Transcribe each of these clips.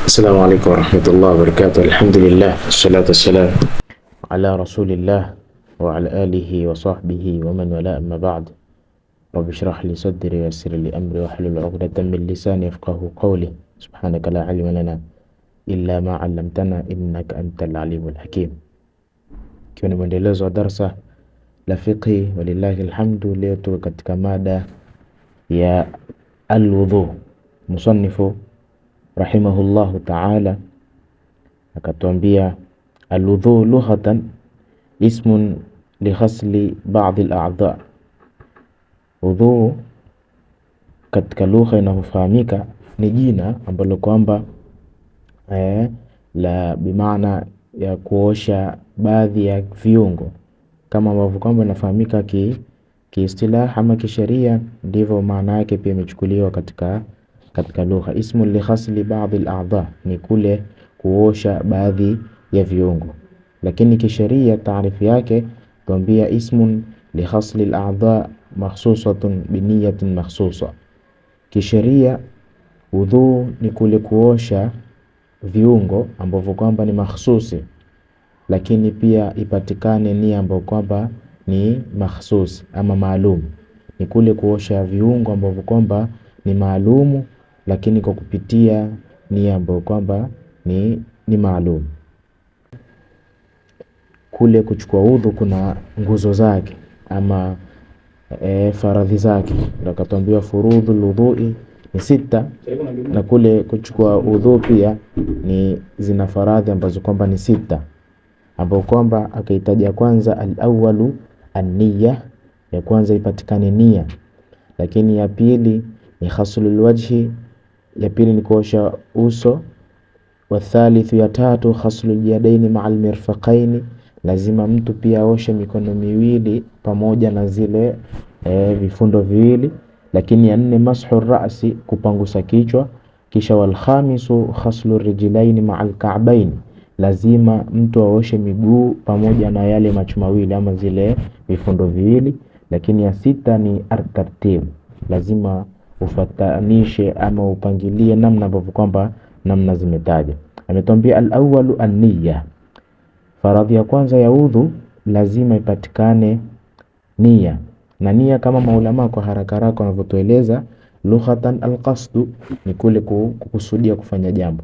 السلام عليكم ورحمة الله وبركاته. الحمد لله والصلاة والسلام على رسول الله وعلى آله وصحبه ومن والاه، أما بعد. رب اشرح لي صدري ويسر لي أمري واحلل عقدة من لساني يفقهوا قولي. سبحانك لا علم لنا إلا ما علمتنا إنك أنت العليم الحكيم. Ikiwa ni mwendelezo wa darsa la fiqhi, walillahi alhamdu. Leo tuko katika mada ya alwudhu. Musannifu rahimahullahu ta'ala akatuambia, alwudhu lughatan ismun li ghasli ba'd al-a'dha. Wudhu katika lugha inayofahamika ni jina ambalo kwamba la bimaana ya kuosha baadhi ya viungo, kama ambavyo kwamba inafahamika kiistilah ama kisheria, ndivyo maana yake pia imechukuliwa katika lugha. Ismu li ghasli ba'd al-a'dha ni kule kuosha baadhi ya viungo, lakini kisheria taarifu yake tuambia ismun li ghasli al-a'dha makhsusatun bi niyatin makhsusa. Kisheria wudhu ni kule kuosha viungo ambavyo kwamba ni makhsusi, lakini pia ipatikane nia ambayo kwamba ni makhsus ama maalum. Ni kule kuosha viungo ambavyo kwamba ni maalumu, lakini kwa kupitia nia ambayo kwamba ni maalum. Kule kuchukua udhu kuna nguzo zake ama faradhi zake, ndio katuambia furudhul wudhu'i ni 6, na kule kuchukua udhu pia ni zina faradhi ambazo kwamba ni 6, ambao kwamba akahitaja kwanza al-awwalu an-niyya, ya kwanza ipatikane nia, lakini ya pili ni ghaslul wajhi, ya pili ni kuosha uso, wa thalithu, ya tatu ghaslul yadaini ma'al mirfaqaini, lazima mtu pia aoshe mikono miwili pamoja na zile vifundo viwili, lakini ya nne mashu ra'si, kupangusa kichwa, kisha wal khamisu ghaslur rijlaini ma'al ka'baini, lazima mtu aoshe miguu pamoja na yale macho mawili ama zile vifundo viwili, lakini ya sita ni tartib, lazima ufatanishe ama upangilie namna ambavyo kwamba namna zimetaja. Ametuambia al-awwalu an-niyya, faradhi ya kwanza ya udhu lazima ipatikane nia, na nia kama maulama kwa haraka haraka wanavyotueleza, lughatan al-qasdu ni kule kukusudia kufanya jambo,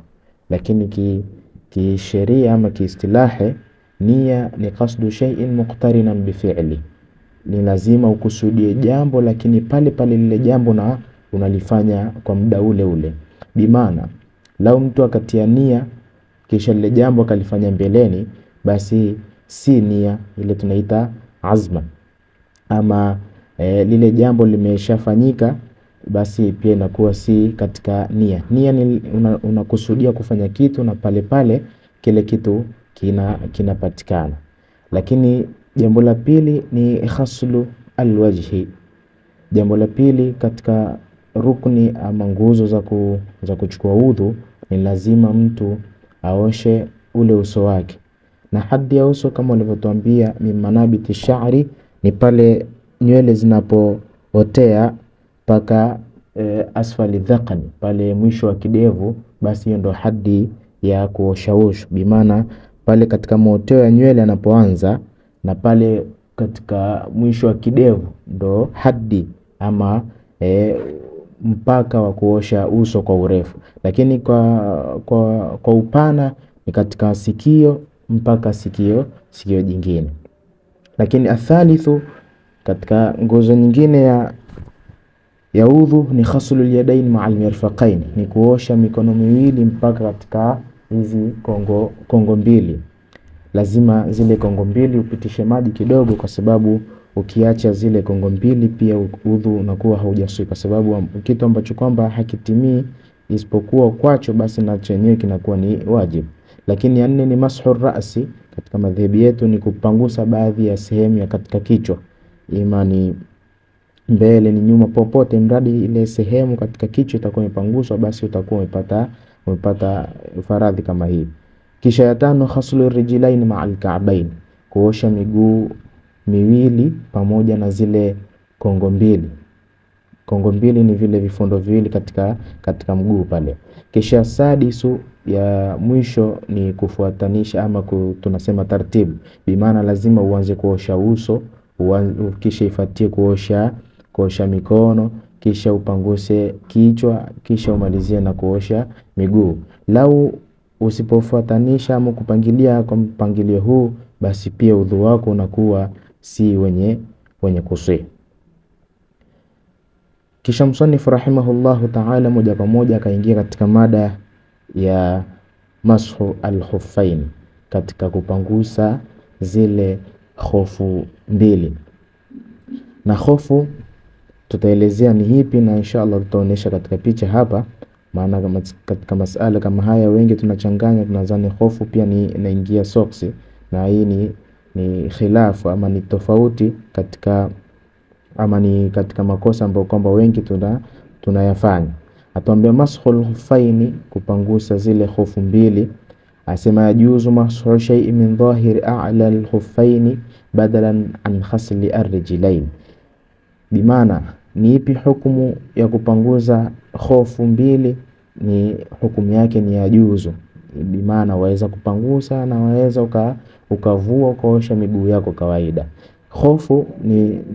lakini kisheria ama kiistilahi nia ni qasdu shay'in muqtarinan bi fi'li, ni lazima ukusudie jambo lakini pale pale lile jambo na unalifanya kwa muda ule ule. Bimaana lau mtu akatia nia kisha lile jambo akalifanya mbeleni, basi si nia ile, tunaita azma, ama lile jambo limeshafanyika, basi pia inakuwa si katika nia. Nia ni unakusudia kufanya kitu na pale pale kile kitu kinapatikana. Lakini jambo la pili ni ghaslu alwajhi. Jambo la pili katika rukni ama nguzo za kuchukua udhu ni lazima mtu aoshe ule uso wake, na hadhi ya uso kama walivyotuambia mimanabiti sha'ri ni pale nywele zinapootea paka asfali dhaqani, pale mwisho wa kidevu, basi hiyo ndo hadhi ya kuosha uso. Bimaana pale katika mooteo ya nywele anapoanza na pale katika mwisho wa kidevu ndo hadhi ama mpaka wa kuosha uso kwa urefu, lakini kwa upana ni katika sikio mpaka sikio jingine. Lakini athalithu, katika nguzo nyingine ya udhu ni ghaslul yadain ma'al mirfaqain, ni kuosha mikono miwili mpaka katika hizi kongo mbili. Lazima zile kongo mbili upitishe maji kidogo, kwa sababu ukiacha zile kongo mbili pia udhu unakuwa haujaswi, kwa sababu kitu ambacho kwamba hakitimii isipokuwa kwacho, basi na chenyewe kinakuwa ni wajib. Lakini ya nne ni mashu ra'si, katika madhehebi yetu ni kupangusa baadhi ya sehemu ya katika kichwa, ima ni mbele ni nyuma, popote mradi ile sehemu katika kichwa itakuwa imepanguswa, basi utakuwa umepata faradhi kama hii. Kisha ya tano ghaslu rijlaini ma'al ka'bain, kuosha miguu miwili pamoja na zile kongo mbili. Kongo mbili ni vile vifundo viwili katika mguu pale. Kisha sadisu ya mwisho ni kufuatanisha ama tunasema taratibu. Bimaana lazima uanze kuosha uso, kisha ifuatie kuosha mikono, kisha upanguse kichwa, kisha umalizie na kuosha miguu. Lau usipofuatanisha ama kupangilia kwa mpangilio huu, basi pia udhu wako unakuwa si wenye kuswi. Kisha msanifu rahimahullahu ta'ala moja kwa moja akaingia katika mada ya mashu al-khuffain, katika kupangusa zile khofu mbili. Na khofu tutaelezea ni hipi, na inshallah tutaonesha katika picha hapa, maana katika masala kama haya wengi tunachanganya, tunadhani khofu pia ni inaingia soksi, na hii ni khilafu ama ni tofauti katika makosa ambayo kwamba wengi tunayafanya. Atuambia mashul khuffaini, kupangusa zile khofu mbili. Asema yajuzu mashu shay'in min dhahiri a'la al-khuffaini badalan an khasli ar-rijlain. Bimaana ni ipi hukumu ya kupanguza khofu mbili? Ni hukumu yake ni yajuzu, bimaana waweza kupangusa na waweza ukavua ukaosha miguu yako kawaida. Khofu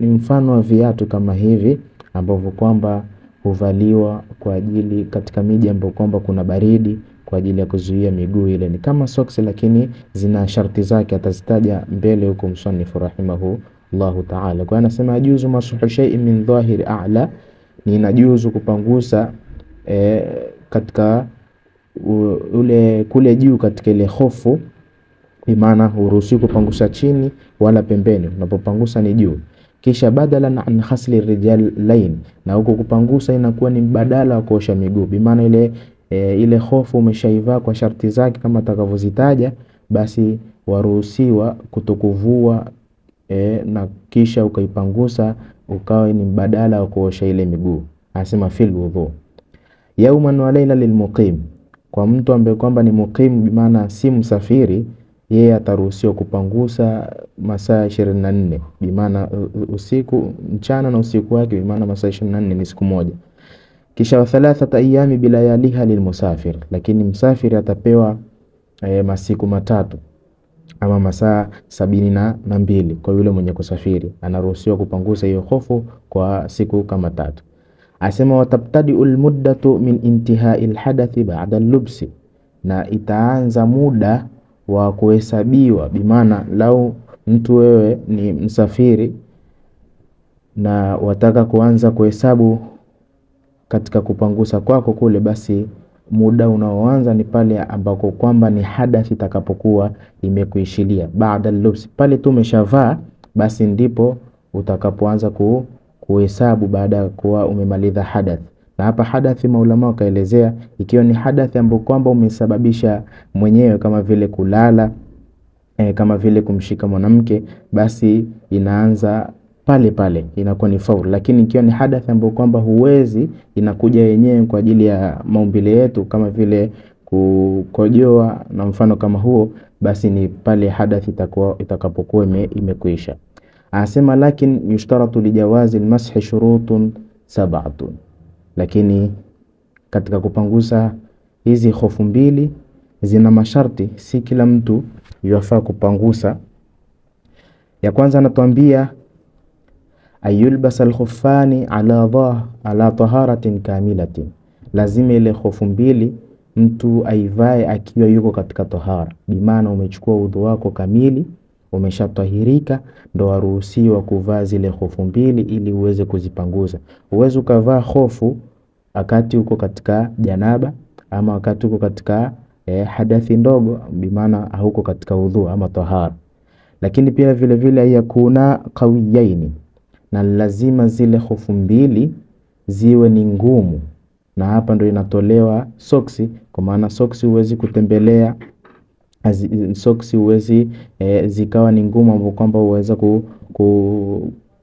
ni mfano wa viatu kama hivi ambavyo kwamba huvaliwa kwa ajili katika miji ambapo kwamba kuna baridi, kwa ajili ya kuzuia miguu ile. Ni kama socks lakini zina sharti zake, atazitaja mbele huko msanifu rahimahu Allahu ta'ala. Kwa anasema ajuzu masuhu shay'in min dhahiri a'la, ni inajuzu kupangusa katika kule juu katika ile khofu, bimaana huruhusi kupangusa chini wala pembeni, unapopangusa ni juu. Kisha badala an khasli rijalain, na huko kupangusa inakuwa ni badala wa kuosha miguu, bimaana ile khofu umeshaivaa kwa sharti zake kama atakavyozitaja, basi waruhusiwa kutokuvua na kisha ukaipangusa ukawa ni badala wa kuosha ile miguu. Anasema fil wudhu yawman wa layla lilmuqim, kwa mtu ambaye kwamba ni muqim, bimaana si msafiri, yeye ataruhusiwa kupangusa masaa 24, bimaana usiku, mchana na usiku wake, bimaana masaa 24 ni siku moja. Kisha 3 ayami bilayaliha lilmusafir, lakini msafiri atapewa masiku matatu ama masaa 72. Kwa yule mwenye kusafiri anaruhusiwa kupangusa hiyo khofu kwa siku kama 3. Asema watabtadi almuddatu min intihai alhadathi ba'da al-lubsi, na itaanza muda wa kuhesabiwa, bimaana lau mtu wewe ni msafiri na wataka kuanza kuhesabu katika kupangusa kwako kule, basi muda unaoanza ni pale ambako kwamba ni hadathi itakapokuwa imekuishilia baada al-lubs, pale tu umeshavaa, basi ndipo utakapoanza kuhesabu baada ya kuwa umemaliza hadath. Na hapa hadathi maulama wakaelezea, ikiwa ni hadathi ambayo kwamba umesababisha mwenyewe kama vile kulala, kama vile kumshika mwanamke, basi inaanza pale inakuwa ni faul. Lakini ikiwa ni hadathi ambayo kwamba huwezi, inakuja yenyewe kwa ajili ya maumbile yetu kama vile kukojoa na mfano kama huo, basi ni pale hadathi itakapokuwa imekwisha. Anasema lakin yushtaratu lijawazi almashi shurutun 7, lakini katika kupangusa hizi khofu mbili zina masharti, si kila mtu yafaa kupangusa. Ya kwanza anatuambia ayulbas alkhuffani ala taharatin kamilatin, lazima ile khofu mbili mtu aivae akiwa yuko katika tahara, bimaana umechukua udhu wako kamili, umeshatahirika, ndo waruhusiwa kuvaa zile khofu mbili ili uweze kuzipanguza. Uweze ukavaa khofu wakati uko katika janaba ama wakati uko katika hadathi ndogo, bimaana hauko katika udhu ama tahara. Lakini pia vile vile yakuna qawiyaini, na lazima zile khofu mbili ziwe ni ngumu, na hapa ndo inatolewa soksi, kwa maana soksi huwezi kutembelea, soksi huwezi zikawa ni ngumu ambapo kwamba uweza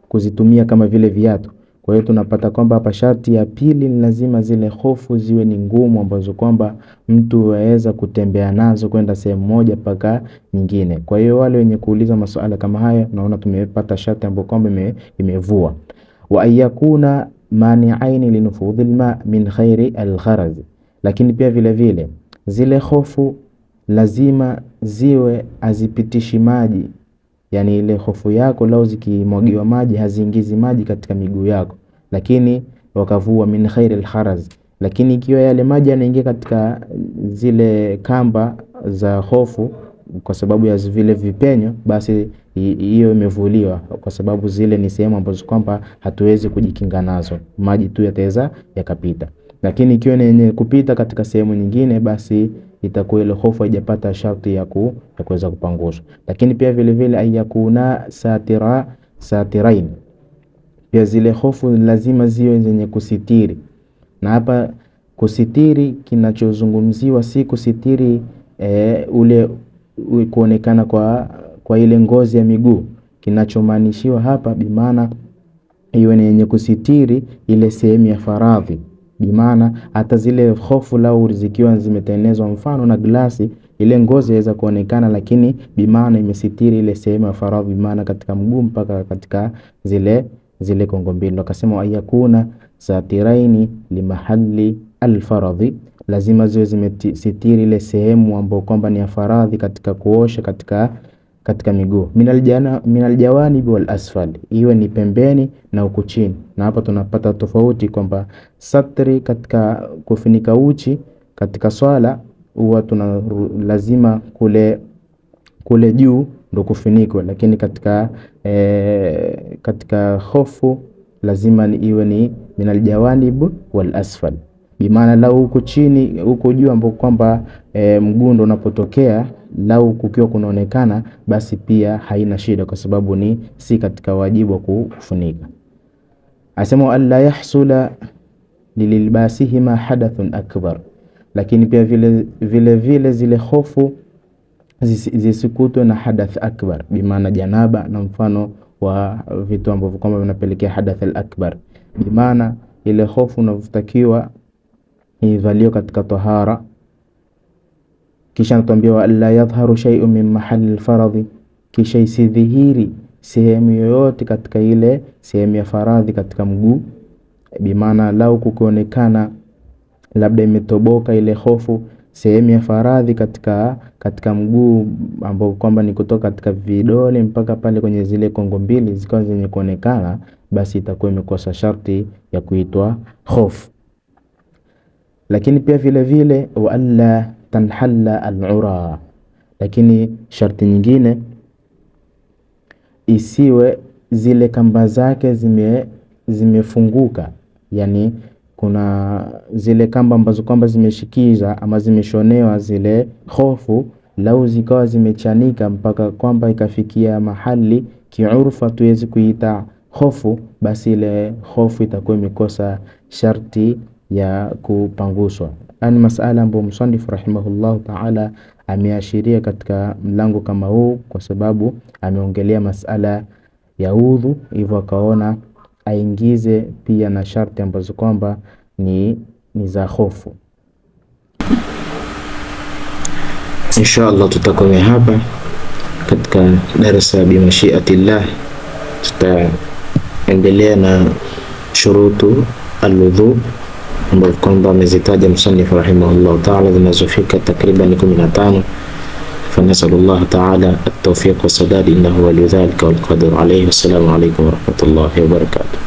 kuzitumia kama vile viatu. Kwa hiyo tunapata kwamba hapa sharti ya pili ni lazima zile khofu ziwe ni ngumu ambazo kwamba mtu waweza kutembea nazo kwenda sehemu moja mpaka nyingine. Kwa hiyo wale wenye kuuliza masuala kama haya, naona tumepata sharti ambapo kwamba imevua. Wa ayakuna mani'aini linufudhil ma min khairi al-gharaz. Lakini pia vile vile zile hofu lazima ziwe azipitishi maji, yani ile hofu yako lao zikimwagiwa maji haziingizi maji katika miguu yako, lakini wakavua min khairi al-gharaz. Lakini ikiwa yale maji yanaingia katika zile kamba za hofu kwa sababu ya vile vipenyo, basi hiyo imevuliwa, kwa sababu zile ni sehemu ambazo kwamba hatuwezi kujikinga nazo, maji tu yataweza yakapita. Lakini ikiwa ni yenye kupita katika sehemu nyingine, basi itakuwa ile hofu haijapata sharti ya kuweza kupanguzwa. Lakini pia vile vile ayakuna satirain, pia zile hofu lazima ziwe zenye kusitiri. Na hapa kusitiri kinachozungumziwa si kusitiri ule kuonekana kwa ile ngozi ya miguu. Kinachomaanishiwa hapa bimaana iwe ni yenye kusitiri ile sehemu ya faradhi, bimaana hata zile hofu lao zikiwa zimetengenezwa mfano na glasi, ile ngozi inaweza kuonekana, lakini bimaana imesitiri ile sehemu ya faradhi, bimaana katika mguu mpaka katika zile kongo mbili. Wakasema ayakuna satiraini limahali alfaradhi, lazima ziwe zimesitiri ile sehemu ambayo kwamba ni ya faradhi katika kuosha katika miguu. Minal jawanib wal asfal, iwe ni pembeni na huku chini. Na hapa tunapata tofauti kwamba satri katika kufunika uchi katika swala huwa tuna lazima kule juu ndo kufunikwe, lakini katika hofu lazima iwe ni minal jawanib wal asfal, bimaana lau huko chini huko juu ambapo kwamba mguu ndo unapotokea, lau kukiwa kunaonekana basi pia haina shida, kwa sababu ni si katika wajibu wa kufunika. Asema alla yahsula lilibasihima hadathun akbar, lakini pia vile zile hofu zisikutwe na hadath akbar, bimaana janaba na mfano wa vitu ambavyo kwamba vinapelekea hadath al-akbar. Bimaana ile hofu unavyotakiwa ivaliwe katika tahara, kisha natuambiwa alla yadhharu shay'un min mahali al-faradhi, kisha isidhihiri sehemu yoyote katika ile sehemu ya faradhi katika mguu. Bimaana lau kukionekana labda imetoboka ile hofu sehemu ya faradhi katika mguu ambao kwamba ni kutoka katika vidole mpaka pale kwenye zile kongo mbili zikawa zenye kuonekana, basi itakuwa imekosa sharti ya kuitwa hofu. Lakini pia vile vile wa alla tanhalla al-ura, lakini sharti nyingine isiwe zile kamba zake zimefunguka, yani kuna zile kamba ambazo kwamba zimeshikiza ama zimeshonewa zile hofu, lau zikawa zimechanika mpaka kwamba ikafikia mahali kiurfa tuwezi kuita hofu, basi ile hofu itakuwa imekosa sharti ya kupanguswa. Ani masala ambayo msanifu rahimahullahu ta'ala ameashiria katika mlango kama huu, kwa sababu ameongelea masala ya udhu, hivyo akaona aingize pia na sharti ambazo kwamba ni za hofu. Inshallah tutakomea hapa katika darasa bi mashiatillah. Tutaendelea na shurutu al-wudhu ambazo kwamba amezitaja msannif rahimahullah ta'ala, zinazofika takriban 15. فنسأل تعالى التوفيق والسداد إنه ولي ذلك والقادر عليه. والسلام عليكم ورحمة الله وبركاته.